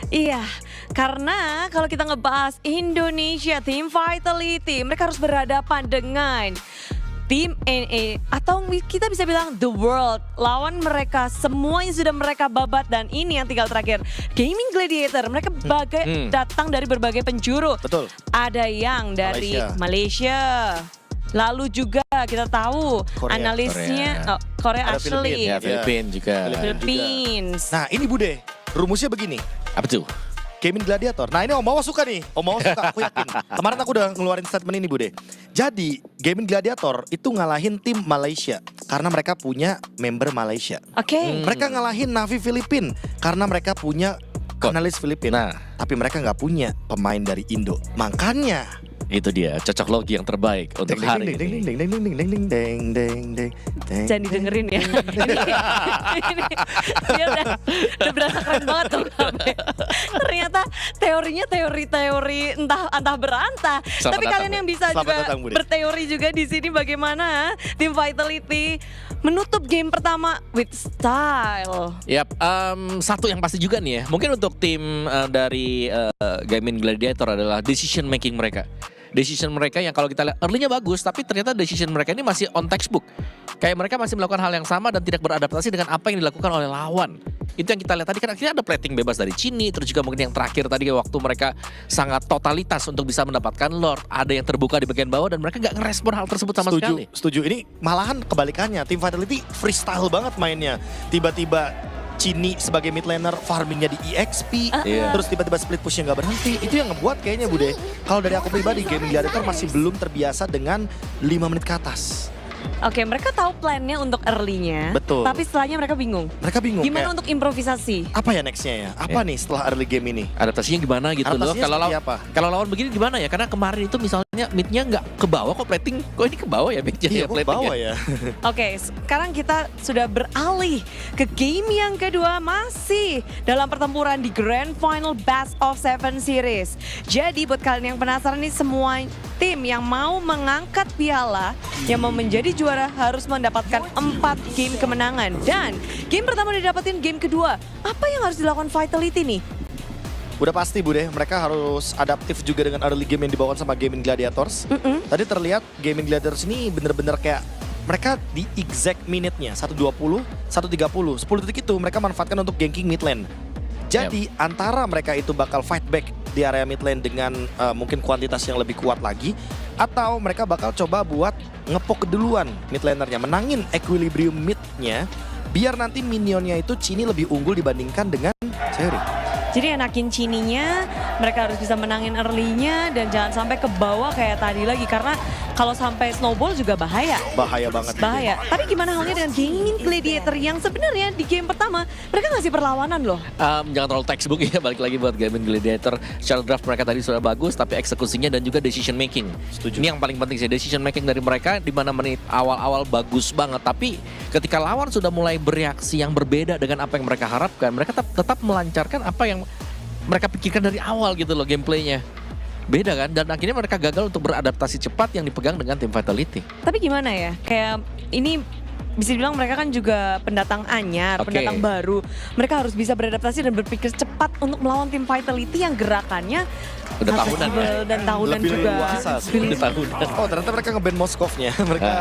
Iya, karena kalau kita ngebahas Indonesia Team Vitality, mereka harus berhadapan dengan Tim NA atau kita bisa bilang The World. Lawan mereka semuanya sudah mereka babat dan ini yang tinggal terakhir. Gaming Gladiator, mereka datang dari berbagai penjuru. Betul. Ada yang dari Malaysia. Lalu juga kita tahu analisnya Korea asli. Ya, Filipina juga. Philippines. Nah ini Bude, rumusnya begini. Apa tuh? Gaming Gladiator. Nah ini Om Mawa suka nih. Om Mawa suka, aku yakin. Kemarin aku udah ngeluarin statement ini Bude. Jadi Gaming Gladiator itu ngalahin tim Malaysia karena mereka punya member Malaysia. Oke. Mereka ngalahin Navi Filipin karena mereka punya analis Filipina. Tapi mereka nggak punya pemain dari Indo. Makanya Itu dia, cocok logi yang terbaik untuk hari ini. Jangan didengerin ya. Dia udah berasa keren banget tuh. Ternyata teorinya teori entah berantah. Tapi kalian yang bisa juga berteori juga di sini bagaimana tim Vitality menutup game pertama with style. Yap, satu yang pasti juga nih ya. Mungkin untuk tim dari Gaming Gladiator adalah decision making mereka. Decision mereka yang kalau kita lihat early-nya bagus, tapi ternyata decision mereka ini masih on textbook. Kayak mereka masih melakukan hal yang sama dan tidak beradaptasi dengan apa yang dilakukan oleh lawan. Itu yang kita lihat tadi, kan akhirnya ada plating bebas dari Cini, terus juga mungkin yang terakhir tadi waktu mereka sangat totalitas untuk bisa mendapatkan Lord. Ada yang terbuka di bagian bawah dan mereka nggak ngerespon hal tersebut sama sekali. Setuju, ini malahan kebalikannya. Tim Vitality freestyle banget mainnya. Tiba-tiba Cini sebagai mid laner farmingnya di EXP, terus tiba-tiba split pushnya nggak berhenti. Itu yang ngebuat kayaknya Bude, kalau dari aku pribadi Gaming Gladiator masih belum terbiasa dengan 5 menit ke atas. Oke, mereka tahu plannya untuk early-nya. Betul. Tapi setelahnya mereka bingung. Mereka bingung. Gimana untuk improvisasi? Apa ya nextnya ya? Apa nih setelah early game ini? Adaptasinya gimana gitu loh. Kalau lawan begini gimana ya? Karena kemarin itu misalnya midnya nggak ke bawah kok plating. Kok ini ke bawah ya midnya? Iya, ya, ke bawah ya. Oke, sekarang kita sudah beralih ke game yang kedua, masih dalam pertempuran di Grand Final Best of 7 Series. Jadi buat kalian yang penasaran nih, semua tim yang mau mengangkat piala, yang mau menjadi juara harus mendapatkan 4 game kemenangan. Dan game pertama didapetin, game kedua. Apa yang harus dilakukan Vitality nih? Udah pasti Bude, mereka harus adaptif juga dengan early game yang dibawakan sama Gaming Gladiators. Tadi terlihat Gaming Gladiators ini bener-bener kayak mereka di exact minute-nya 1:20, 1:30, 10 detik itu mereka manfaatkan untuk ganking mid lane. Jadi antara mereka itu bakal fight back di area mid lane dengan mungkin kuantitas yang lebih kuat lagi, atau mereka bakal coba buat ngepok duluan mid lanernya, menangin equilibrium mid-nya biar nanti minionnya itu Cini lebih unggul dibandingkan dengan Seori. Jadi enakin Cininya, mereka harus bisa menangin early-nya dan jangan sampai ke bawah kayak tadi lagi. Karena kalau sampai snowball juga bahaya. Bahaya banget. Bahaya. Tapi gimana halnya dengan Gaming Gladiator yang sebenarnya di game pertama mereka ngasih perlawanan loh. Jangan terlalu textbook ya, balik lagi buat Gaming Gladiator. Secara draft mereka tadi sudah bagus, tapi eksekusinya dan juga decision making. Setuju. Ini yang paling penting sih, decision making dari mereka di mana menit awal-awal bagus banget. Tapi ketika lawan sudah mulai bereaksi yang berbeda dengan apa yang mereka harapkan, mereka tetap melancarkan apa yang mereka pikirkan dari awal gitu loh gameplaynya. Beda kan, dan akhirnya mereka gagal untuk beradaptasi cepat yang dipegang dengan tim Vitality. Tapi gimana ya, kayak ini bisa dibilang mereka kan juga pendatang anyar, pendatang baru. Mereka harus bisa beradaptasi dan berpikir cepat untuk melawan tim Vitality yang gerakannya udah tahunan dan tahunan lebih juga. Luasa sih. Udah tahunan. Oh ternyata mereka nge-ban Moskovnya. Mereka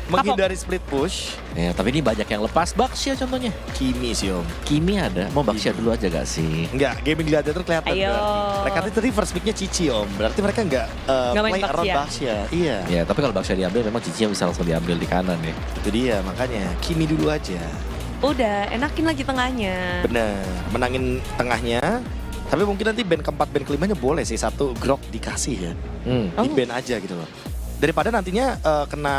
menghindari split push. Ya, tapi ini banyak yang lepas. Baxia contohnya. Kimi sih Om. Kimi ada, mau Baxia dulu aja gak sih? Enggak, Gaming Gladiator kelihatan. Ayo. Mereka tadi first pick-nya Cici Om. Berarti mereka enggak main play around Baxia. Iya. Ya, tapi kalau Baxia diambil memang Cici bisa langsung diambil di kanan ya. Itu dia, makanya Kimi dulu aja. Udah, enakin lagi tengahnya. Bener, menangin tengahnya. Tapi mungkin nanti band keempat, band kelimanya boleh sih satu grok dikasih ya. Di band aja gitu loh. Daripada nantinya kena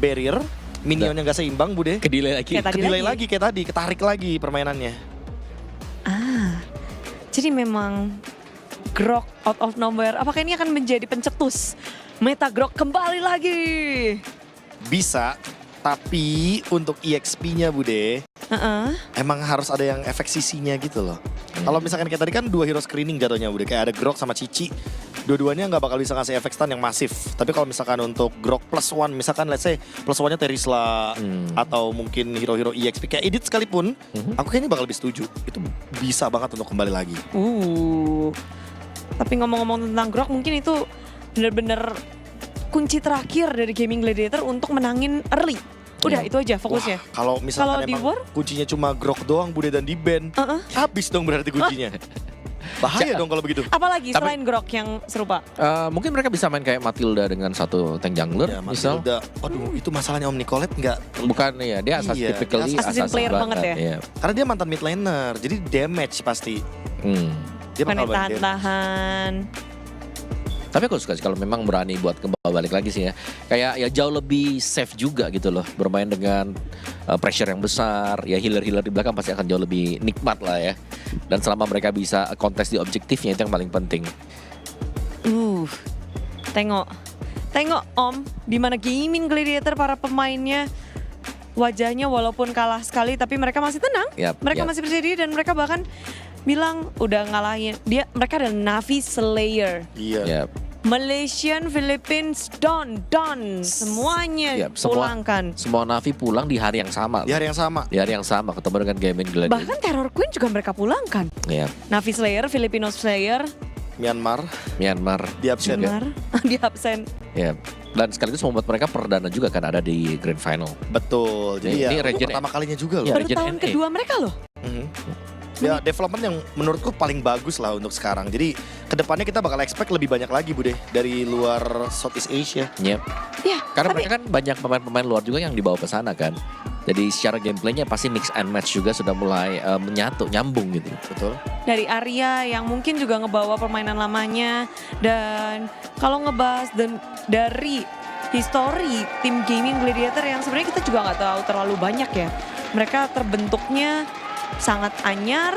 barrier, minionnya nggak seimbang Bude. Kedelay lagi. Kedelay lagi kayak tadi, ketarik lagi permainannya. Jadi memang grok out of nowhere, apakah ini akan menjadi pencetus meta grok kembali lagi? Bisa, tapi untuk EXP-nya Bude, emang harus ada yang efek sisinya gitu loh. Kalau misalkan kayak tadi kan 2 hero screening jatuhnya udah kayak ada Grok sama Cici. Dua-duanya nggak bakal bisa ngasih efek stun yang masif. Tapi kalau misalkan untuk Grok +1, misalkan let's say +1-nya Terisla atau mungkin hero-hero EXP kayak Edith sekalipun, aku kayaknya bakal lebih setuju. Itu bisa banget untuk kembali lagi. Tapi ngomong-ngomong tentang Grok, mungkin itu bener-bener kunci terakhir dari Gaming Gladiator untuk menangin early. Udah itu aja fokusnya. Wah, kalau misalkan Kalau di emang War? kuncinya cuma Grok doang Bude dan di ban, habis dong berarti kuncinya. Bahaya dong kalau begitu. Apalagi Tapi- selain Grok yang serupa? Mungkin mereka bisa main kayak Matilda dengan satu tank jungler Ya, misal. Matilda. Aduh, itu masalahnya Om Nicolette nggak. Bukan ya, dia asas Iya, typically dia assassin player banget ya? Iya. Karena dia mantan mid laner, jadi damage pasti. Dia Bukan bakal banget damage. tahan-tahan. Tapi aku suka sih kalau memang berani buat balik lagi sih ya. Kayak ya jauh lebih safe juga gitu loh. Bermain dengan pressure yang besar. Ya healer-healer di belakang pasti akan jauh lebih nikmat lah ya. Dan selama mereka bisa kontes di objektifnya itu yang paling penting. Tengok Om, di mana Gaming Gladiator para pemainnya wajahnya walaupun kalah sekali tapi mereka masih tenang. Mereka masih berdiri dan mereka bahkan bilang udah ngalahin mereka adalah Navi Slayer. Iya. Ya, Malaysian, Philippines, done, semuanya pulangkan. semua Navi pulang di hari yang sama. Di hari yang sama. Di hari yang sama ketemu dengan Gaming Gladiator. Bahkan Terror Queen juga mereka pulangkan. Ya, Navi Slayer, Filipino Slayer, Myanmar Myanmar di absen. benar, di absen. ya. Dan sekaligus membuat mereka perdana juga kan ada di Grand Final. Betul. Jadi Ini ya region- pertama kalinya juga loh. Ya, Baru Region tahun NA. kedua mereka loh. Ya development yang menurutku paling bagus lah untuk sekarang. Jadi kedepannya kita bakal expect lebih banyak lagi Bude dari luar Southeast Asia. Yep. Ya, Karena tapi mereka kan banyak pemain-pemain luar juga yang dibawa ke sana kan. Jadi secara gameplaynya pasti mix and match juga sudah mulai menyatu, nyambung gitu. Betul. dari Arya yang mungkin juga ngebawa permainan lamanya, dan kalau ngebahas dari history tim Gaming Gladiator yang sebenarnya kita juga nggak tahu terlalu banyak ya. Mereka terbentuknya sangat anyar,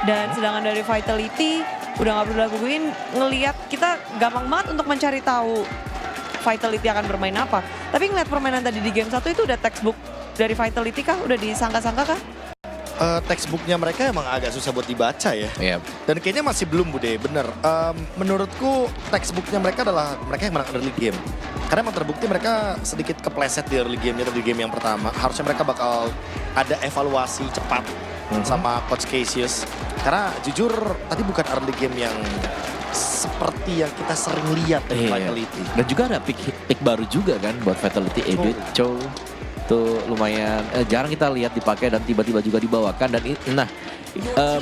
dan sedangkan dari Vitality udah nggak perlu lakuin, ngelihat kita gampang banget untuk mencari tahu Vitality akan bermain apa. Tapi ngeliat permainan tadi di game 1 itu udah textbook dari Vitality kah? Udah disangka-sangka kah? Textbooknya mereka emang agak susah buat dibaca ya. Iya. Dan kayaknya masih belum Bude, bener. Menurutku textbooknya mereka adalah mereka yang menang early game. Karena emang terbukti mereka sedikit kepleset di early game-nya atau di game yang pertama. Harusnya mereka bakal ada evaluasi cepat sama Coach Cassius. Karena jujur tadi bukan early game yang seperti yang kita sering lihat dari Vitality. Dan juga ada pick baru juga kan buat Vitality, Edith, Chow. Itu lumayan jarang kita lihat dipakai dan tiba-tiba juga dibawakan. Dan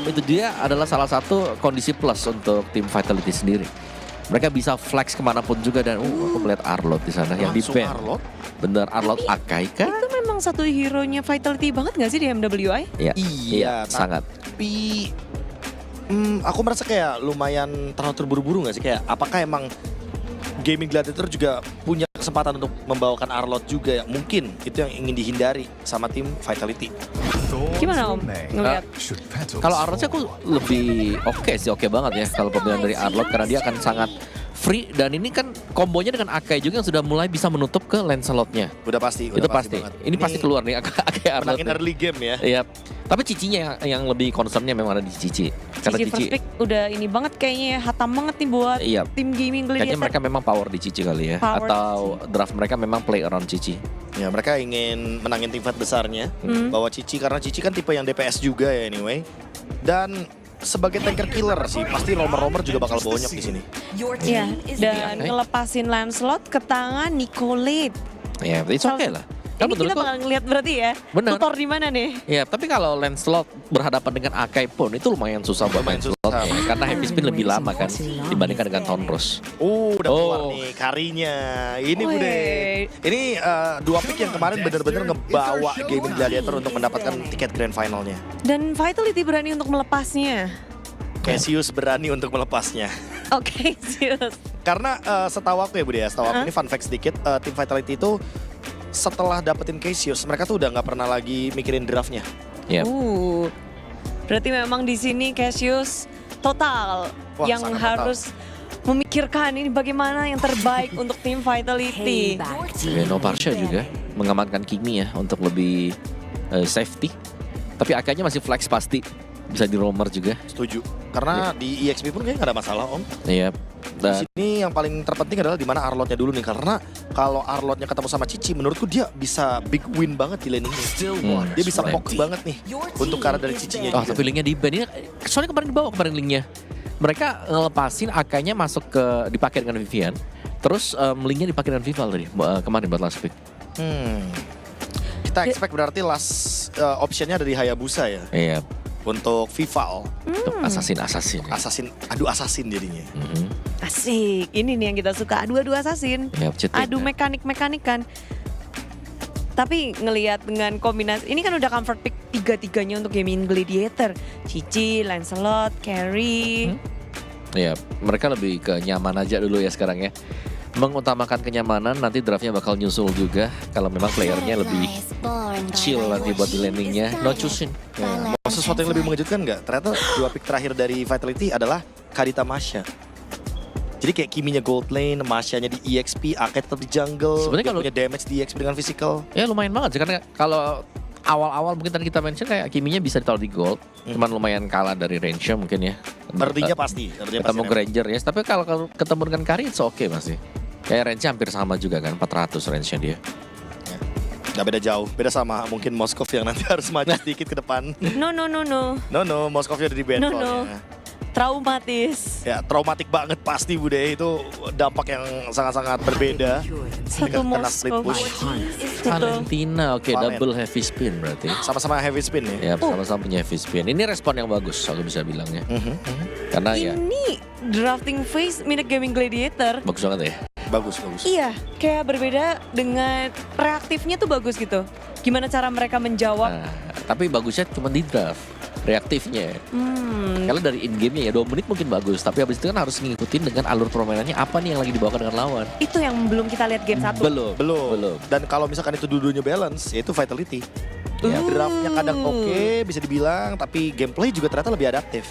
itu dia adalah salah satu kondisi plus untuk tim Vitality sendiri. Mereka bisa flex kemanapun juga, dan aku melihat Arlot di sana yang di Langsung ban. Arlot? Bener, Arlot Akai kan? Itu memang satu hero-nya Vitality banget gak sih di MWI? Iya, Iya, sangat. Tapi aku merasa kayak lumayan terlalu terburu-buru gak sih? Kayak apakah emang Gaming Gladiator juga punya kesempatan untuk membawakan Arlot juga, yang mungkin itu yang ingin dihindari sama tim Vitality. Gimana Om ngeliat? Kalau Arlot sih aku lebih oke banget ya kalau pemilihan dari Arlot, karena dia akan sangat free, dan ini kan kombonya dengan Akai juga yang sudah mulai bisa menutup ke Lancelot-nya. Udah pasti. Itu pasti. banget. Ini pasti keluar nih Akai Arlot. Menangin early game ya. Iya. Tapi Cicinya yang lebih concernnya memang ada di Cici. Karena Cici first pick udah ini banget kayaknya ya, hatam banget nih buat Iya. tim Gaming Kayaknya Gladiator. mereka memang power di Cici kali ya. Power Atau draft mereka memang play around Cici. Ya mereka ingin menangin tim fight besarnya. Bawa Cici, karena Cici kan tipe yang DPS juga ya anyway. Dan sebagai tanker killer sih, pasti romer-romer juga bakal bonyok di sini. Iya, dan ngelepasin Lancelot ke tangan Nicolette. Ya, it's okay lah. Ini Kan kita menurutku, bakal ngeliat berarti ya, Bener. tutor di mana nih? ya, tapi kalau Lancelot berhadapan dengan Akai pun itu lumayan susah buat Lumayan Lancelot susah. ya, karena Happy Spin lebih lama kan dibandingkan dengan Tonros. Udah keluar nih karinya. Ini Wih. Bude. Ini dua pick yang kemarin bener-bener ngebawa Gaming Gladiator untuk mendapatkan tiket grand finalnya. Dan Vitality berani untuk melepasnya. Cassius berani untuk melepasnya. Oke, serius. Karena setahu aku ya Bude ya, setahu aku ini fun fact sedikit, tim Vitality itu setelah dapetin Cassius, mereka tuh udah nggak pernah lagi mikirin draftnya. Ya. Berarti memang di sini Cassius total Wah, yang sangat harus memikirkan ini bagaimana yang terbaik untuk tim Vitality. Noparsha juga mengamankan Kimi ya untuk lebih safety. Tapi Akainya masih flex pasti. bisa di roamer juga. Setuju. Karena di EXP pun kayaknya nggak ada masalah Om. Iya. Di sini yang paling terpenting adalah di mana Arlotnya dulu nih. Karena kalau Arlotnya ketemu sama Cici, menurutku dia bisa big win banget di lane ini. Dia bisa fokus banget nih untuk karena dari Cicinya Oh, juga. tapi linknya di ban ini, soalnya kemarin dibawa kemarin linknya. Mereka ngelepasin AK-nya masuk ke dipakai dengan Vivian. Terus linknya dipakai dengan Vival tadi kemarin buat last pick. Kita expect berarti last optionnya ada di Hayabusa ya. Iya. Untuk Vival. Untuk assassin. Adu assassin jadinya. Asik, ini nih yang kita suka, adu-adu assassin. Ya, cheating, Adu ya. mekanik kan. Tapi ngelihat dengan kombinasi, ini kan udah comfort pick tiga-tiganya untuk gaming gladiator. Cici, Lancelot, Carrie. Iya, mereka lebih ke nyaman aja dulu ya sekarang ya. Mengutamakan kenyamanan, nanti draftnya bakal nyusul juga. Kalau memang playernya lebih chill nanti buat di landingnya. No choosing. Mau sesuatu yang lebih mengejutkan nggak? Ternyata 2 pick terakhir dari Vitality adalah Kadita Masha. Jadi kayak Kiminya gold lane, Mashanya di EXP, Ake tetap di jungle. Sebenarnya dia kalau- punya damage di EXP dengan physical. Ya lumayan banget sih, karena kalau awal-awal mungkin tadi kita mention kayak Kiminya bisa ditaruh di gold. Cuman lumayan kalah dari range-nya mungkin ya. Artinya pasti. Ketemu Granger ya, tapi kalau ketemu dengan Kari it's okay masih. Kayak range-nya hampir sama juga kan, 400 range-nya dia. Nggak beda jauh, beda sama mungkin Moskov yang nanti harus maju sedikit ke depan. No, No, Moskovnya udah di ban No, soalnya. traumatis. Ya, traumatik banget pasti Bude, itu dampak yang sangat-sangat berbeda. Satu Kena split Moskov. push. Betul. Valentina, oke, Valen. double heavy spin berarti. Sama-sama heavy spin ya. Ya, sama-sama punya heavy spin. Ini respon yang bagus, aku bisa bilangnya. Karena ya, Ini drafting phase Minute Gaming Gladiator. bagus banget ya. Bagus. Iya, kayak berbeda dengan reaktifnya tuh bagus gitu. Gimana cara mereka menjawab? Nah, tapi bagusnya cuma di draft, reaktifnya. Kalau dari in game-nya ya 2 menit mungkin bagus, tapi habis itu kan harus ngikutin dengan alur permainannya apa nih yang lagi dibawakan dengan lawan. Itu yang belum kita lihat game 1. Belum. Dan kalau misalkan itu dua-duanya balance, yaitu Vitality. Ya, draftnya kadang oke, bisa dibilang, tapi gameplay juga ternyata lebih adaptif.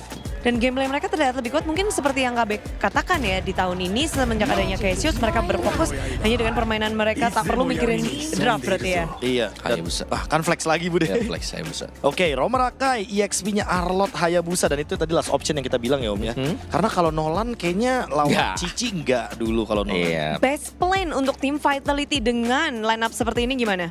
Dan gameplay mereka terlihat lebih kuat mungkin seperti yang KB katakan ya di tahun ini semenjak adanya Cassius mereka berfokus hanya dengan permainan mereka tak perlu mikirin draft berarti ya. Iya. Hayabusa. Kan flex lagi Bude. Ya, flex saya bisa. Oke, Romer Akai, EXP-nya Arlot, Hayabusa, dan itu tadi last option yang kita bilang ya Om ya. Karena kalau Nolan kayaknya lawan Ya. Cici enggak dulu kalau Nolan. Iya. Best plan untuk tim Vitality dengan line up seperti ini gimana?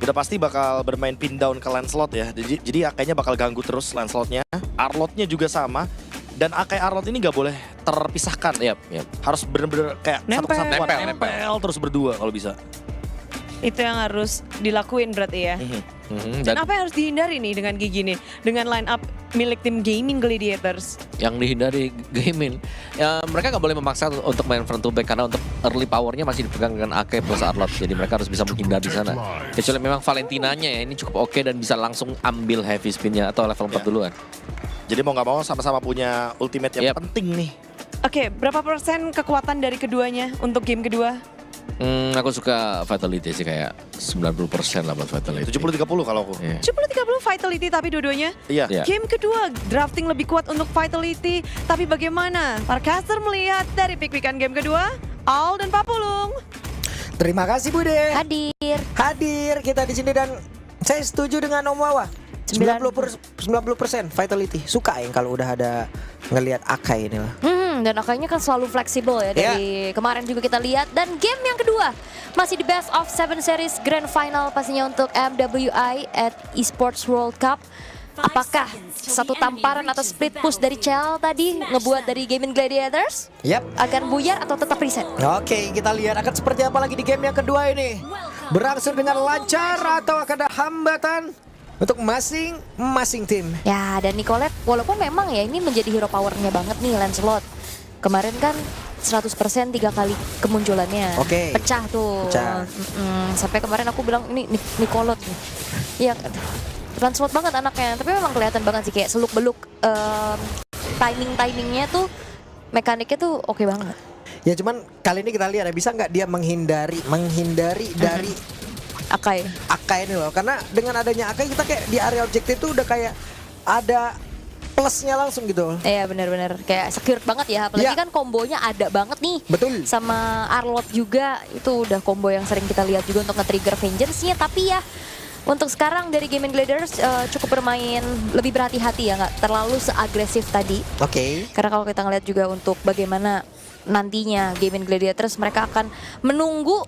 Udah pasti bakal bermain pin down ke Lancelot ya. Jadi Akainya bakal ganggu terus Lancelotnya. Arlotnya juga sama. Dan Akai Arlot ini nggak boleh terpisahkan. Yap. Harus bener-bener kayak Nempel. satu kesatuan. Nempel. Nempel terus berdua kalau bisa. Itu yang harus dilakuin berarti ya. Dan Dan apa yang harus dihindari nih dengan Gigi nih? Dengan line up milik tim Gaming Gladiators. yang dihindari gaming, ya, mereka nggak boleh memaksa untuk main front to back karena untuk early powernya masih dipegang dengan Ake plus Arlot, jadi mereka harus bisa menghindar di sana. Kecuali memang Valentinanya ya ini cukup oke dan bisa langsung ambil heavy spinnya atau level 4 duluan. Jadi mau nggak mau sama-sama punya ultimate yang Yap. penting nih. Oke, berapa persen kekuatan dari keduanya untuk game kedua? Aku suka Vitality sih kayak 90% lah buat Vitality. 70-30 kalau aku. Iya. 70-30 Vitality tapi dua-duanya. Iya. Iya. Game kedua drafting lebih kuat untuk Vitality. Tapi bagaimana para caster melihat dari pick-pickan game kedua? Al dan Papulung. Terima kasih Bude. Hadir. Kita di sini dan saya setuju dengan Om Wawa. 90% Vitality. Suka yang kalau udah ada ngelihat Akai ini lah. Dan Akainya kan selalu fleksibel ya dari kemarin juga kita lihat. Dan game yang kedua masih di Best of 7 Series Grand Final pastinya untuk MWI at Esports World Cup. Apakah satu tamparan atau split push dari Chell tadi ngebuat dari Gaming Gladiators Yap. akan buyar atau tetap reset? Oke, kita lihat akan seperti apa lagi di game yang kedua ini. Berangsur dengan lancar atau akan ada hambatan untuk masing-masing tim. Ya, dan Nicolette walaupun memang ya ini menjadi hero powernya banget nih Lancelot. Kemarin kan 100% 3 kali kemunculannya. Oke. Pecah tuh. Pecah. Sampai kemarin aku bilang ini Nicolette nih. Iya, Lancelot banget anaknya. Tapi memang kelihatan banget sih kayak seluk-beluk timingnya tuh mekaniknya tuh oke banget. Ya cuman kali ini kita lihat ya bisa nggak dia menghindari dari Akai. Akai ini loh. Karena dengan adanya Akai kita kayak di area objektif tuh udah kayak ada plusnya langsung gitu. Iya benar-benar kayak secure banget ya. Apalagi Ya. kan kombonya ada banget nih. Betul. Sama Arlot juga itu udah combo yang sering kita lihat juga untuk nge-trigger vengeance-nya. Tapi ya untuk sekarang dari Gaming Gladiators cukup bermain lebih berhati-hati ya, nggak terlalu seagresif tadi. Oke. Karena kalau kita ngeliat juga untuk bagaimana nantinya Gaming Gladiators, mereka akan menunggu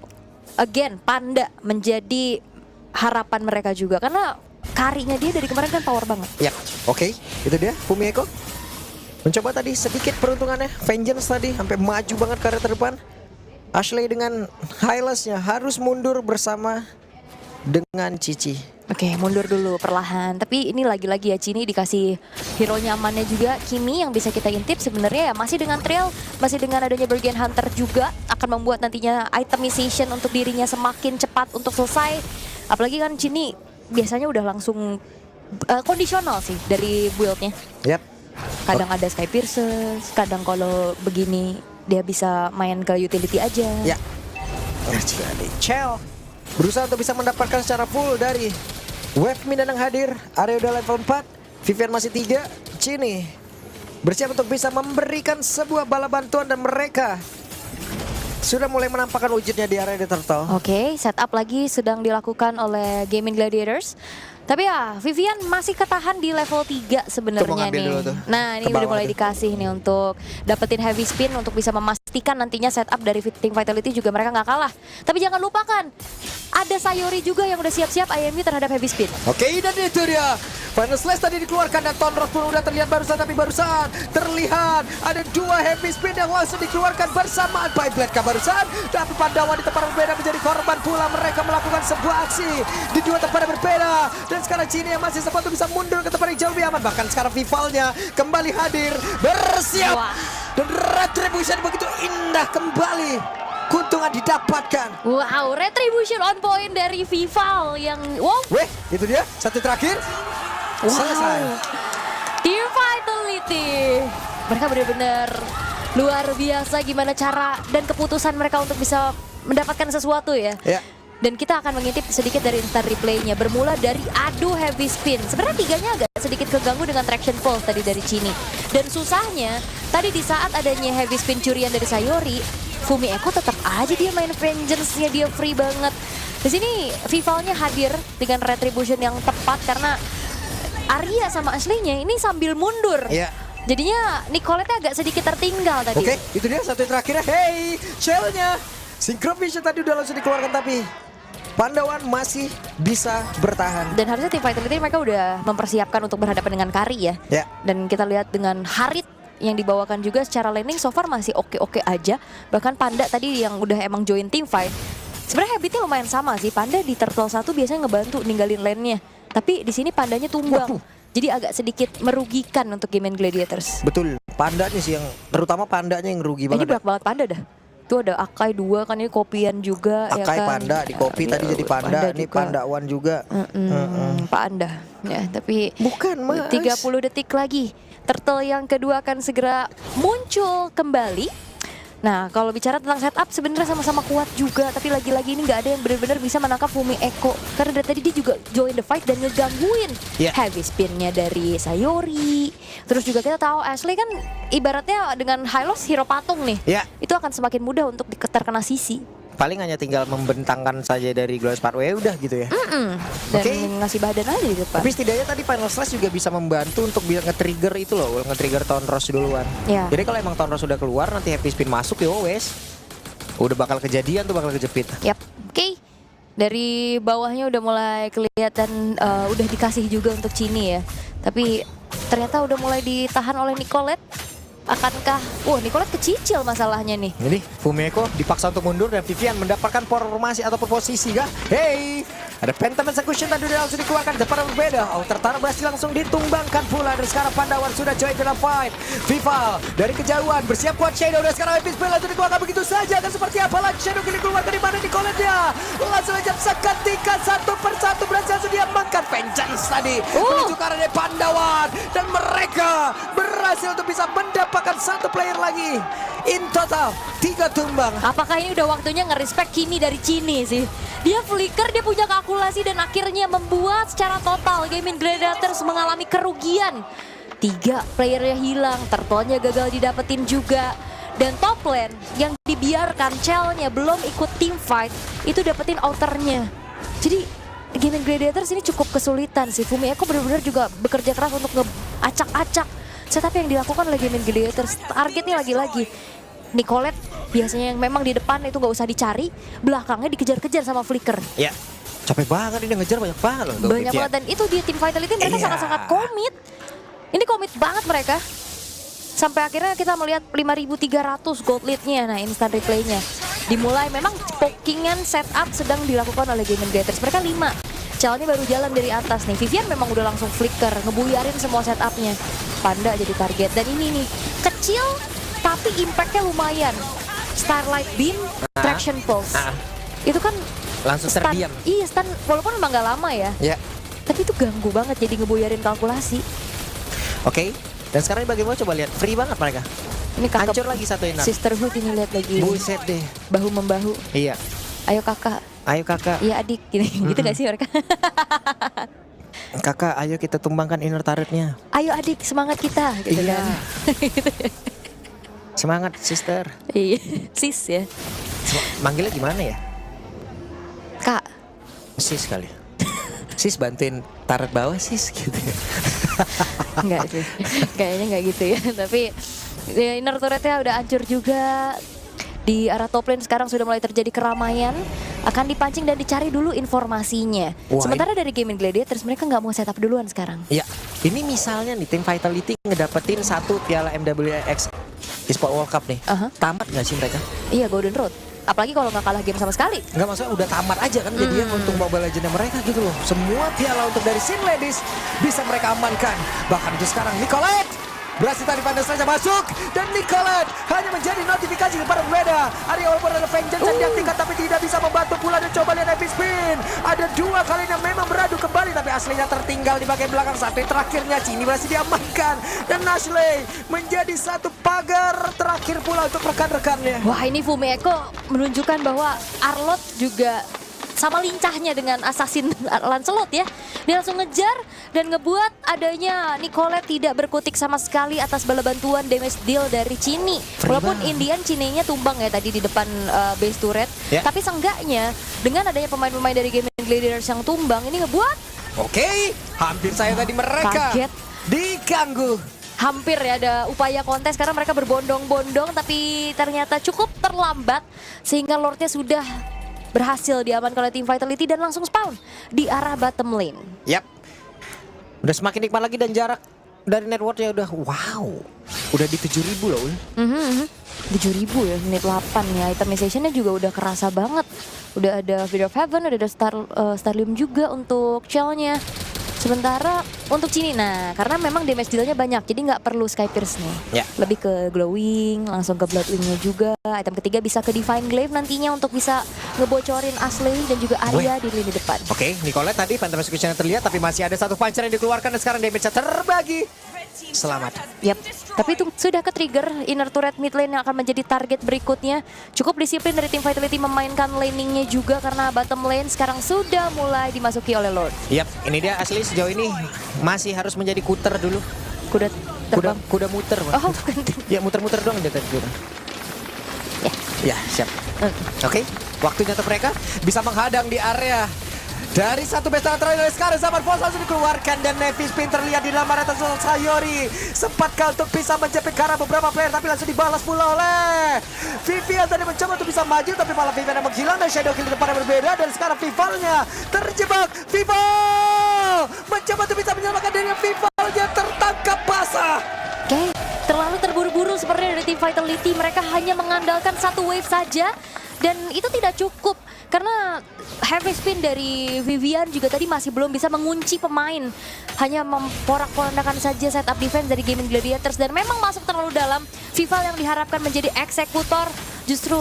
again Panda menjadi harapan mereka juga. Karena karinya dia dari kemarin kan power banget. Ya, oke. Itu dia Fumi Eko. Mencoba tadi sedikit peruntungannya. Vengeance tadi sampai maju banget ke arah terdepan. Ashley dengan Hylas-nya harus mundur bersama dengan Cici. Oke, mundur dulu perlahan. Tapi ini lagi-lagi ya, Cini dikasih hero nyamannya juga. Kimi yang bisa kita intip sebenarnya ya masih dengan Trail, masih dengan adanya Bergen Hunter juga akan membuat nantinya itemization untuk dirinya semakin cepat untuk selesai. Apalagi kan Cini biasanya udah langsung kondisional sih dari build-nya. Yap. Kadang ada Sky Pierces, kadang kalau begini dia bisa main ke utility aja. Ya. Jadi Chell berusaha untuk bisa mendapatkan secara full dari Wave Minan yang hadir. Area udah level 4, Vivian masih 3. Cini bersiap untuk bisa memberikan sebuah bala bantuan dan mereka sudah mulai menampakkan wujudnya di area The Turtle. Oke, setup lagi sedang dilakukan oleh Gaming Gladiators. Tapi ya, Vivian masih ketahan di level 3 sebenarnya nih. Nah, ini udah mulai dikasih nih untuk dapetin heavy spin untuk bisa memastikan nantinya setup dari Team Vitality juga mereka nggak kalah. Tapi jangan lupakan, ada Sayori juga yang udah siap-siap IMU terhadap heavy spin. Oke, dan itu dia. Final Slash tadi dikeluarkan dan Tonros pun udah terlihat barusan, tapi barusan terlihat ada 2 heavy spin yang langsung dikeluarkan bersamaan. Blade kah barusan? Tapi Pandawan di tempat berbeda menjadi korban pula. Mereka melakukan sebuah aksi di 2 tempat yang berbeda. Dan sekarang Cini yang masih sempat bisa mundur ke tempat yang jauh lebih aman. Bahkan sekarang Vivalnya kembali hadir, bersiap. Wah. Dan Retribution begitu indah kembali. Keuntungan didapatkan. Wow, Retribution on point dari Vival yang wow. Weh, itu dia. Satu terakhir. Selesai. Team Vitality. Mereka benar-benar luar biasa gimana cara dan keputusan mereka untuk bisa mendapatkan sesuatu ya. Ya. Dan kita akan mengintip sedikit dari instant replaynya. Bermula dari adu heavy spin. Sebenarnya tiganya agak sedikit keganggu dengan traction pulse tadi dari Cini. Dan susahnya, tadi di saat adanya heavy spin curian dari Sayori, Fumi Eko tetap aja dia main vengeance-nya, dia free banget. Di sini Vivalnya hadir dengan retribution yang tepat karena Arya sama Ashley-nya ini sambil mundur. Iya. Jadinya Nicolette agak sedikit tertinggal tadi. Oke, itu dia satu yang terakhir. Hey, Shell-nya. Synchro Vision tadi udah langsung dikeluarkan tapi Pandawan masih bisa bertahan. Dan harusnya Team Vitality mereka udah mempersiapkan untuk berhadapan dengan Kari ya. Ya. Dan kita lihat dengan Harit yang dibawakan juga secara laning so far masih oke-oke aja. Bahkan Panda tadi yang udah emang join team fight. Sebenarnya habitnya lumayan sama sih. Panda di Turtle 1 biasanya ngebantu ninggalin lane-nya. Tapi di sini Pandanya tumbang. Jadi agak sedikit merugikan untuk Gaming Gladiators. Betul. Pandanya sih yang terutama Pandanya yang rugi Ini banget. banyak banget Panda dah. Itu ada Akai 2 kan, ini kopian juga. Akai ya kan? Panda di kopi tadi jadi Panda, ini juga. Pandawan juga. Panda. Ya, tapi Bukan, Mas. 30 detik lagi. Turtle yang kedua akan segera muncul kembali. Nah, kalau bicara tentang setup sebenarnya sama-sama kuat juga, tapi lagi-lagi ini nggak ada yang benar-benar bisa menangkap Fumi Eko karena dari tadi dia juga join the fight dan ngegangguin heavy spinnya dari Sayori. Terus juga kita tahu Ashley kan ibaratnya dengan Hylos hero patung nih. Ya. Itu akan semakin mudah untuk terkena sisi. Paling hanya tinggal membentangkan saja dari Glorious Pathway udah gitu ya. Dan Oke. ngasih badan aja di depan. Tapi setidaknya tadi Final Slash juga bisa membantu untuk bisa nge-trigger itu loh, nge-trigger Tonros duluan. Ya. Jadi kalau emang Tonros sudah keluar nanti Happy Spin masuk ya wes. Udah bakal kejadian tuh, bakal kejepit. Yap, oke. Dari bawahnya udah mulai kelihatan udah dikasih juga untuk Cini ya. Tapi ternyata udah mulai ditahan oleh Nicolette. Akankah, Nicolette kecicil masalahnya nih. Ini Fumeko dipaksa untuk mundur dan Vivian mendapatkan formasi ataupun posisi kah? Hey, ada Phantom Execution tadi udah langsung dikeluarkan depan yang berbeda. Tertarik berhasil langsung ditumbangkan pula dan sekarang Pandawan sudah join dalam fight. Vival dari kejauhan bersiap kuat Shadow dan sekarang Epic Spell langsung dikeluarkan begitu saja. Akan seperti apa lagi Shadow kini keluar dari mana Nicolette-nya? Langsung aja seketika satu persatu berhasil langsung diamankan. Vengeance tadi menuju ke arah Pandawan dan mereka berhasil untuk bisa mendapatkan satu player lagi. In total 3 tumbang. Apakah ini udah waktunya nge-respect Kimi dari Cini sih? Dia flicker, dia punya kalkulasi dan akhirnya membuat secara total Gaming Gladiators mengalami kerugian. 3 playernya hilang, Turtle-nya gagal didapetin juga. Dan top lane yang dibiarkan Chell-nya belum ikut team fight itu dapetin outernya. Jadi Gaming Gladiators ini cukup kesulitan sih. Fumi Eko benar-benar juga bekerja keras untuk ngeacak-acak setup yang dilakukan oleh Gaming Gladiators. Targetnya lagi-lagi Nicolette biasanya yang memang di depan itu nggak usah dicari, belakangnya dikejar-kejar sama Flicker. Ya, capek banget ini ngejar banyak banget loh. Banyak banget, dan itu di tim Vitality mereka sangat-sangat komit. Ini komit banget mereka. Sampai akhirnya kita melihat 5.300 gold lead-nya, nah instant replay-nya. Dimulai memang pokingan setup sedang dilakukan oleh Gaming Gladiators. Mereka 5. Chal ini baru jalan dari atas nih. Vivian memang udah langsung flicker, ngebuyarin semua setupnya. Panda jadi target, dan ini nih kecil tapi impact-nya lumayan. Starlight Beam, Traction Pulse. Itu kan langsung terdiam. Iya, stun walaupun emang gak lama ya. Ya. Tapi itu ganggu banget jadi ngebuyarin kalkulasi. Oke. Dan sekarang bagaimana, coba lihat, free banget mereka. Ini kakak Hancur lagi satu Inar. Sisterhood ini, lihat lagi. Buset deh. Bahu membahu. Iya. Ayo kakak. Ayo kakak. Iya adik. Gitu gak sih mereka? Kakak, ayo kita tumbangkan inner turret-nya. Ayo adik, semangat kita. Gitu Iya. kan. Semangat sister. Iya, sis ya. Manggilnya gimana ya? Kak. Sis kali. Sis bantuin turret bawah sis gitu. Enggak sih. Kayaknya enggak gitu ya. Tapi ya, inner turretnya udah hancur juga. Di arah top lane sekarang sudah mulai terjadi keramaian. Akan dipancing dan dicari dulu informasinya. Wah, Sementara dari Gaming Gladiators mereka nggak mau setup duluan sekarang. Ya, ini misalnya nih tim Vitality ngedapetin 1 piala MWX Esport World Cup nih. Tamat nggak sih mereka? Iya, Golden Road. Apalagi kalau nggak kalah game sama sekali. Nggak, maksudnya udah tamat aja kan jadinya untuk Mobile Legends mereka gitu loh. Semua piala untuk dari Sin Ladies bisa mereka amankan. Bahkan itu sekarang Nicolette berhasil tadi pada saja masuk, dan Nicolette hanya menjadi notifikasi kepada berbeda. Area walaupun ada Vengeance yang diaktifkan tapi tidak bisa membantu pula, dan coba lihat epic spin. Ada 2 kali yang memang beradu kembali tapi aslinya tertinggal di bagian belakang. Sampai terakhirnya Cini berhasil diamankan, dan Nashley menjadi 1 pagar terakhir pula untuk rekan-rekannya. Wah, ini Fumi Eko menunjukkan bahwa Arlot juga sama lincahnya dengan Assassin Lancelot ya. Dia langsung ngejar dan ngebuat adanya Nicolette tidak berkutik sama sekali atas bala bantuan damage deal dari Cini. Walaupun Indian Cininya tumbang ya tadi di depan base turret. Tapi seenggaknya dengan adanya pemain-pemain dari Gaming Gladiators yang tumbang, ini ngebuat Oke, hampir saya tadi mereka kaget, diganggu. hampir ya ada upaya kontes karena mereka berbondong-bondong, tapi ternyata cukup terlambat sehingga Lordnya sudah berhasil diamankan oleh tim Vitality dan langsung spawn di arah bottom lane. Yap. Udah semakin nikmat lagi, dan jarak dari networknya udah wow. Udah di 7.000 loh. 7.000 ya, menit 8 ya. Itemizationnya juga udah kerasa banget. Udah ada Fear of Heaven, udah ada Starlium juga untuk Chell-nya. Sementara untuk Cini, nah karena memang damage deal-nya banyak, jadi nggak perlu Sky Pierce nih. Lebih ke Glowing, langsung ke Bloodwing-nya juga. Item ketiga bisa ke Divine Glaive nantinya untuk bisa ngebocorin Ashley dan juga Arya di lini depan. Oke, Nicolette tadi Phantom Execution terlihat, tapi masih ada 1 puncher yang dikeluarkan dan sekarang damage-nya terbagi. Selamat. Yap, tapi itu sudah ke-trigger inner turret mid lane yang akan menjadi target berikutnya. Cukup disiplin dari tim Vitality memainkan laningnya juga karena bottom lane sekarang sudah mulai dimasuki oleh Lord. Yap, ini dia Ashley sejauh ini masih harus menjadi kuter dulu. Kuda terbang. Kuda muter. Oh, bukan. Ya, muter-muter doang dia tadi. Ya, siap. Oke, waktunya untuk mereka bisa menghadang di area. Dari 1 best terakhir sekarang Zaman Force langsung dikeluarkan, dan Navy Spin terlihat di dalam area Sayori. Sempatkah untuk bisa menjepit ke arah beberapa player, tapi langsung dibalas pula oleh Vivian. Tadi mencoba untuk bisa maju tapi malah Vivian yang menghilang, dan Shadow Kill di depan yang berbeda, dan sekarang Vivalnya terjebak. Vival mencoba untuk bisa menyelamatkan dirinya, Vivalnya tertangkap basah. Oke, terlalu terburu-buru sepertinya dari tim Vitality. Mereka hanya mengandalkan 1 wave saja, dan itu tidak cukup. Karena heavy spin dari Vivian juga tadi masih belum bisa mengunci pemain. Hanya memporak-porandakan saja setup defense dari Gaming Gladiators, dan memang masuk terlalu dalam. Vival yang diharapkan menjadi eksekutor justru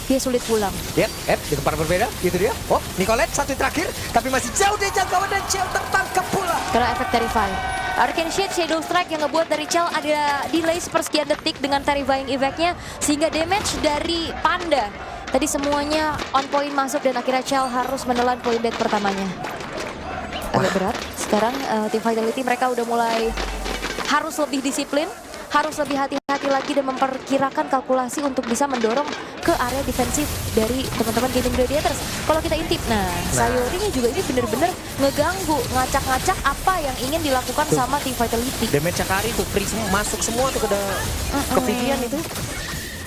dia sulit pulang. Yep, di tempat berbeda, gitu dia. Oh, Nicolette 1 terakhir, tapi masih jauh dari jangkauan, dan Chell tertangkap pula. Karena efek Terrify. Arcane Shade, Shadow Strike yang ngebuat dari Chell ada delay sepersekian detik dengan Terrifying effect-nya, sehingga damage dari Panda tadi semuanya on point masuk, dan akhirnya Chell harus menelan point dead pertamanya. Agak berat. Sekarang tim Vitality mereka udah mulai harus lebih disiplin, harus lebih hati-hati lagi dan memperkirakan kalkulasi untuk bisa mendorong ke area defensif dari teman-teman Gaming Gladiators. Kalau kita intip, Sayorinya juga ini bener-bener ngeganggu, ngacak-ngacak apa yang ingin dilakukan sama Team Vitality. Damage Cakari tuh, Prism masuk semua tuh ke Vivian itu.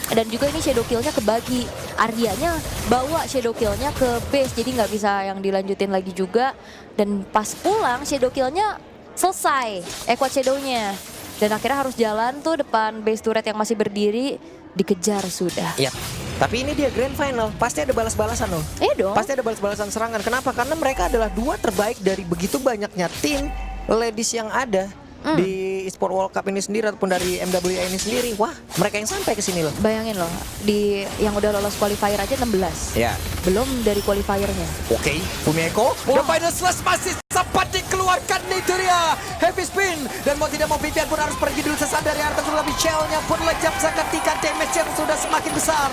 Dan juga ini shadow kill-nya kebagi. Aryanya bawa shadow kill-nya ke base, jadi nggak bisa yang dilanjutin lagi juga. Dan pas pulang shadow kill-nya selesai, quad shadow-nya. Dan akhirnya harus jalan tuh depan base turret yang masih berdiri, dikejar sudah. Iya. Tapi ini dia Grand Final, pasti ada balas-balasan loh. Iya dong. Pasti ada balas-balasan serangan. Kenapa? Karena mereka adalah dua terbaik dari begitu banyaknya tim ladies yang ada di eSport World Cup ini sendiri ataupun dari MWI ini sendiri. Wah, mereka yang sampai ke sini loh. Bayangin loh, di yang udah lolos qualifier aja 16. Ya. Belum dari qualifiernya. Oke, Fumieko. The final slash masih sempat dikeluarkan, itu dia. Heavy spin. Dan mau tidak mau Vivian pun harus pergi dulu sesaat dari atas. Tapi Shell-nya pun lejap seketika, damage yang sudah semakin besar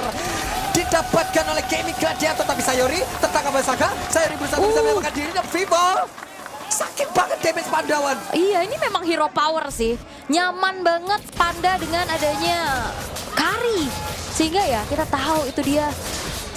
didapatkan oleh Gaming Gladiator. Tapi Sayori tertangkap Saka. Sayori berusaha bisa menyelamatkan diri dan Viva. Sakit banget damage Pandawan. Iya, ini memang hero power sih. Nyaman banget Panda dengan adanya Kari. Sehingga ya kita tahu itu dia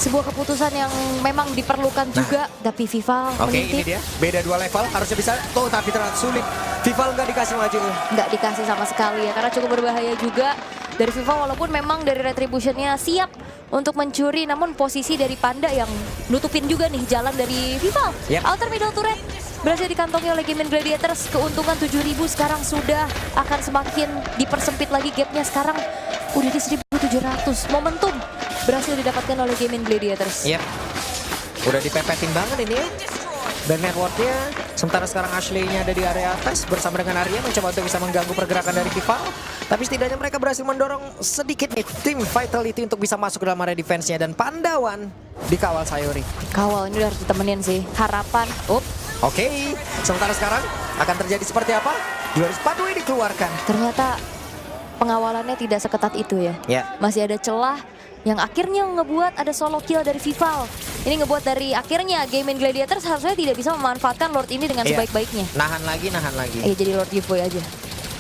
sebuah keputusan yang memang diperlukan juga. Tapi Vival Oke, ini dia. Beda 2 level, harusnya bisa. Tuh, tapi terlalu sulit. Vival nggak dikasih maju. Nggak dikasih sama sekali ya, karena cukup berbahaya juga. Dari Vival walaupun memang dari Retribution-nya siap untuk mencuri, namun posisi dari Panda yang nutupin juga nih jalan dari Vival. Yep. Outer middle turret berhasil dikantongi oleh Gaming Gladiators. Keuntungan 7.000 sekarang sudah akan semakin dipersempit lagi gapnya. Sekarang udah di 1.700. Momentum berhasil didapatkan oleh Gaming Gladiators. Yep. Udah dipepetin banget ini. Dan networknya, sementara sekarang Ashley-nya ada di area atas bersama dengan Arya mencoba untuk bisa mengganggu pergerakan dari Vival. Tapi setidaknya mereka berhasil mendorong sedikit nih tim Vitality untuk bisa masuk ke dalam area defense-nya. Dan Pandawan dikawal Sayori. Kawal ini udah harus ditemenin sih. Harapan. Oke, sementara sekarang akan terjadi seperti apa? Glorious Pathway dikeluarkan. Ternyata pengawalannya tidak seketat itu ya. Ya. Masih ada celah yang akhirnya ngebuat ada solo kill dari Vival. Ini ngebuat dari akhirnya Gaming Gladiators harusnya tidak bisa memanfaatkan Lord ini dengan sebaik-baiknya. Nahan lagi. Jadi Lord giveaway aja.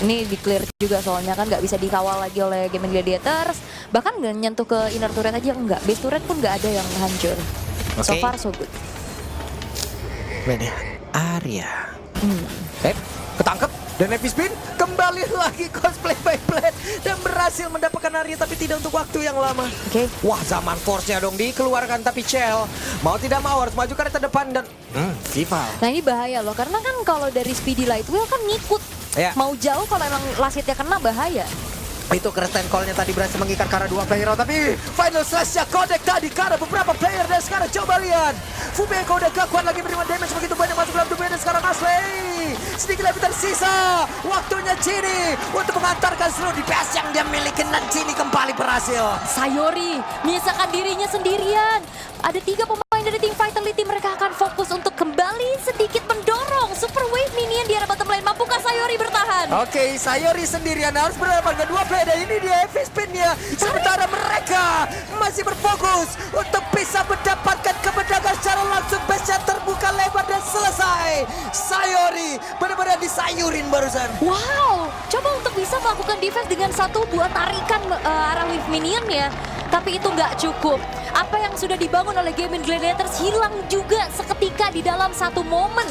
Ini di clear juga soalnya kan nggak bisa dikawal lagi oleh Gaming Gladiators. Bahkan nggak nyentuh ke inner turret aja enggak. Base turret pun nggak ada yang hancur. So far so good. Beda Arya. Ketangkep. Dan Heavy Spin kembali lagi cosplay by Blade dan berhasil mendapatkan Arya tapi tidak untuk waktu yang lama. Oke. Wah, zaman force-nya dong dikeluarkan tapi Shell mau tidak mau harus maju ke depan dan Vival. Nah ini bahaya loh karena kan kalau dari Speedy Lightwheel kan ngikut. Ya. Mau jauh kalau emang lasitnya kena bahaya. Itu Kristen Call-nya tadi berhasil mengikat karena 2 player tapi final slash-nya Kodek tadi karena beberapa player dan sekarang coba lihat Fumieko udah gak kuat lagi menerima damage begitu banyak masuk dalam tubuhnya dan sekarang Ashley sedikit lebih tersisa. Waktunya Gini untuk mengantarkan seluruh DPS yang dia miliki dan Gini kembali berhasil. Sayori menyisakan dirinya sendirian. Ada 3 pemain dari tim Vitality, mereka akan fokus untuk kembali sedikit mendorong Super Wave Minion di arah bottom lane. Mampukah Sayori bertahan? Oke, Sayori sendirian harus berhadapan dengan 2 player dan ini dia heavy spin-nya. Sementara mereka masih berfokus untuk bisa mendapatkan kemenangan secara langsung. Base-nya terbuka lebar dan selesai. Sayori benar-benar disayurin barusan. Wow, coba untuk bisa melakukan defense dengan satu buah tarikan arah Wave Minion-nya. Tapi itu nggak cukup. Apa yang sudah dibangun oleh Gaming Gladiators hilang juga seketika di dalam satu momen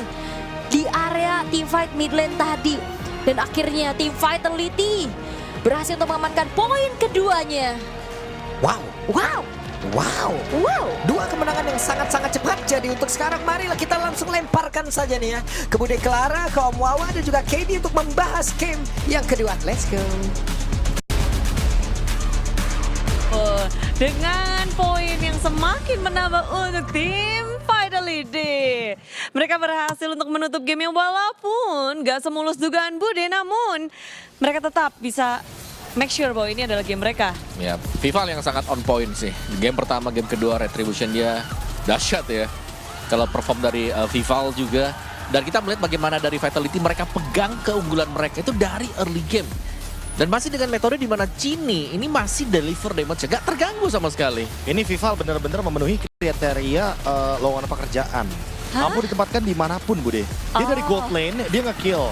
di area teamfight mid lane tadi. Dan akhirnya tim Vitality berhasil untuk mengamankan poin keduanya. Wow. Wow. Wow. Wow. 2 kemenangan yang sangat-sangat cepat. Jadi untuk sekarang marilah kita langsung lemparkan saja nih ya. Kemudian Clara, Kaum Wawa dan juga KD untuk membahas game yang kedua. Let's go. Dengan poin yang semakin menambah untuk tim Vitality. Mereka berhasil untuk menutup game yang walaupun gak semulus dugaan Bude, namun mereka tetap bisa make sure bahwa ini adalah game mereka. Ya, Vival yang sangat on point sih. Game pertama, game kedua, Retribution dia dahsyat ya. Kalau perform dari Vival juga. Dan kita melihat bagaimana dari Vitality mereka pegang keunggulan mereka itu dari early game. Dan masih dengan metode di mana Gini ini masih deliver damage, gak terganggu sama sekali. Ini Vival benar-benar memenuhi kriteria lowongan pekerjaan. Mampu ditempatkan dimanapun, Bude. Dia dari gold lane, dia nge-kill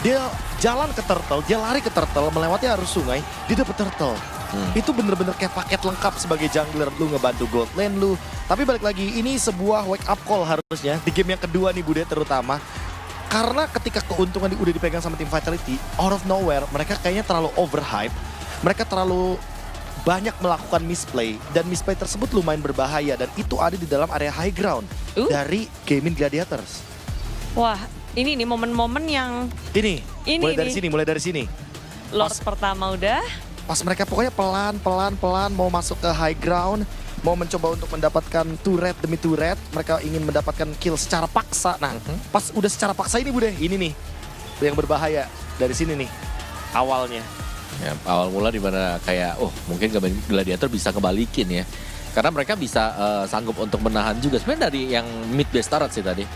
Dia jalan ke turtle, dia lari ke turtle, melewati arus sungai, dia dapet turtle. Itu bener-bener kayak paket lengkap sebagai jungler, lu ngebantu gold lane lu. Tapi balik lagi, ini sebuah wake up call harusnya di game yang kedua nih Bude terutama. Karena ketika keuntungan udah dipegang sama tim Vitality, out of nowhere mereka kayaknya terlalu overhype. Mereka terlalu banyak melakukan misplay, dan misplay tersebut lumayan berbahaya, dan itu ada di dalam area high ground dari Gaming Gladiators. Wah, ini nih momen-momen yang Ini mulai dari sini. Lord pertama udah. Pas mereka pokoknya pelan mau masuk ke high ground, mau mencoba untuk mendapatkan turret demi turret, mereka ingin mendapatkan kill secara paksa. Nah, pas udah secara paksa ini Bude, ini nih yang berbahaya dari sini nih awalnya. Ya, awal mula dimana kayak, mungkin Gladiator bisa kebalikin ya. Karena mereka bisa sanggup untuk menahan juga. Sebenarnya dari yang mid base turret sih tadi.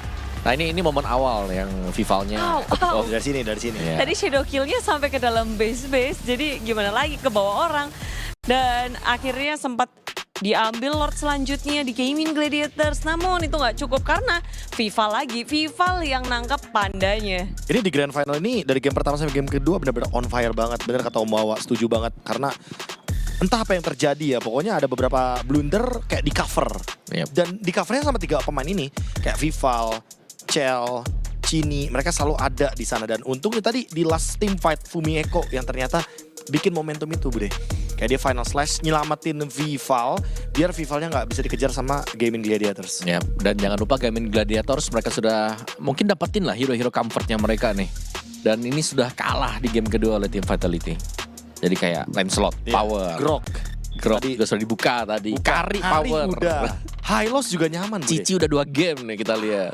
Nah ini momen awal yang Vivalnya. Oh, dari sini. Ya. Tadi shadow kill-nya sampai ke dalam base, jadi gimana lagi ke bawah orang. Dan akhirnya sempat diambil Lord selanjutnya di Gaming Gladiators. Namun itu nggak cukup karena Vival yang nangkap pandanya. Ini di grand final ini dari game pertama sampai game kedua benar-benar on fire banget. Bener kata Om Wawa, setuju banget. Karena entah apa yang terjadi ya, pokoknya ada beberapa blunder kayak di cover. Yep. Dan di covernya sama 3 pemain ini, kayak Vival, Chell, Chini, mereka selalu ada di sana. Dan untungnya tadi di last team fight Fumieko yang ternyata bikin momentum itu Bude. Kayak dia final slash nyelamatin Vival, biar Vivalnya nggak bisa dikejar sama Gaming Gladiators. Ya, dan jangan lupa Gaming Gladiators mereka sudah mungkin dapetin lah hero-hero comfortnya mereka nih. Dan ini sudah kalah di game kedua oleh tim Vitality. Jadi kayak Lancelot, Power, Grok juga sudah dibuka tadi. Kari, Ari Power. udah. High loss juga nyaman Bude. Cici udah 2 game nih kita lihat.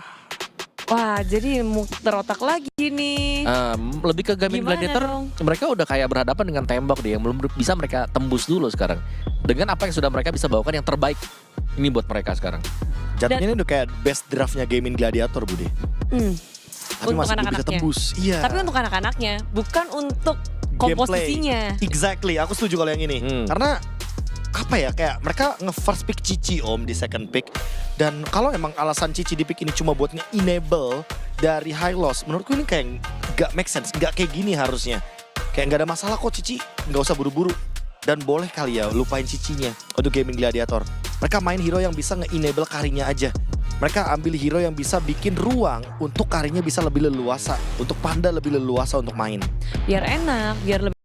Wah, jadi muter otak lagi nih. Lebih ke Gaming Gimana Gladiator, dong? mereka udah kayak berhadapan dengan tembok dia yang belum bisa mereka tembus dulu sekarang. Dengan apa yang sudah mereka bisa bawakan yang terbaik ini buat mereka sekarang. Jatuhnya ini udah kayak best draftnya Gaming Gladiator Bude. Tapi Untuk masih belum bisa anak-anaknya. tembus. Iya. Tapi untuk anak-anaknya, bukan untuk Gameplay. komposisinya. Exactly, aku setuju kalau yang ini. Karena apa ya, kayak mereka nge-first pick Cici Om di second pick. Dan kalau emang alasan Cici di pick ini cuma buat nge-enable dari high loss, menurutku ini kayak gak make sense, gak kayak gini harusnya. Kayak gak ada masalah kok Cici, gak usah buru-buru. Dan boleh kali ya lupain Cicinya untuk Gaming Gladiator. Mereka main hero yang bisa nge-enable karinya aja. Mereka ambil hero yang bisa bikin ruang untuk karinya bisa lebih leluasa, untuk Panda lebih leluasa untuk main. Biar enak, biar lebih